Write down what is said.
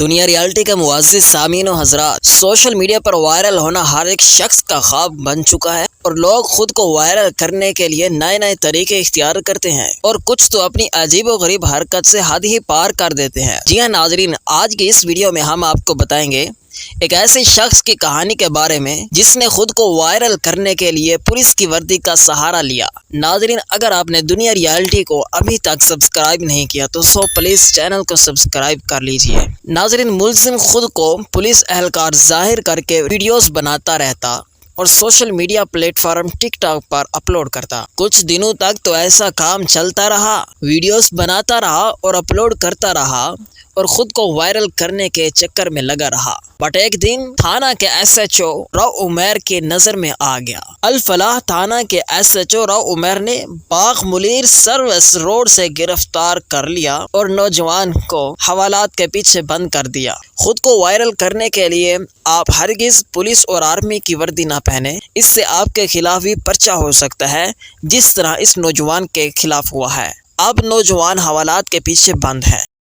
دنیا ریالٹی کا معزز سامعین و حضرات، سوشل میڈیا پر وائرل ہونا ہر ایک شخص کا خواب بن چکا ہے اور لوگ خود کو وائرل کرنے کے لیے نئے نئے طریقے اختیار کرتے ہیں اور کچھ تو اپنی عجیب و غریب حرکت سے حد ہی پار کر دیتے ہیں۔ جی ہاں ناظرین، آج کی اس ویڈیو میں ہم آپ کو بتائیں گے ایک ایسے شخص کی کہانی کے بارے میں جس نے خود کو وائرل کرنے کے لیے پولیس کی وردی کا سہارا لیا۔ ناظرین، اگر آپ نے دنیا ریالٹی کو ابھی تک سبسکرائب نہیں کیا تو پلیز چینل کو سبسکرائب کر لیجئے۔ ناظرین، ملزم خود کو پولیس اہلکار ظاہر کر کے ویڈیوز بناتا رہتا اور سوشل میڈیا پلیٹ فارم ٹک ٹاک پر اپلوڈ کرتا۔ کچھ دنوں تک تو ایسا کام چلتا رہا، ویڈیوز بناتا رہا اور اپلوڈ کرتا رہا اور خود کو وائرل کرنے کے چکر میں لگا رہا۔ بٹ ایک دن تھانہ کے S H O Rao Umair کی نظر میں آ گیا۔ الفلاح تھانہ کے S H O Rao Umair نے باغ ملیر سروس روڈ سے گرفتار کر لیا اور نوجوان کو حوالات کے پیچھے بند کر دیا۔ خود کو وائرل کرنے کے لیے آپ ہرگز پولیس اور آرمی کی وردی نہ پہنے، اس سے آپ کے خلاف بھی پرچہ ہو سکتا ہے، جس طرح اس نوجوان کے خلاف ہوا ہے۔ اب نوجوان حوالات کے پیچھے بند ہے۔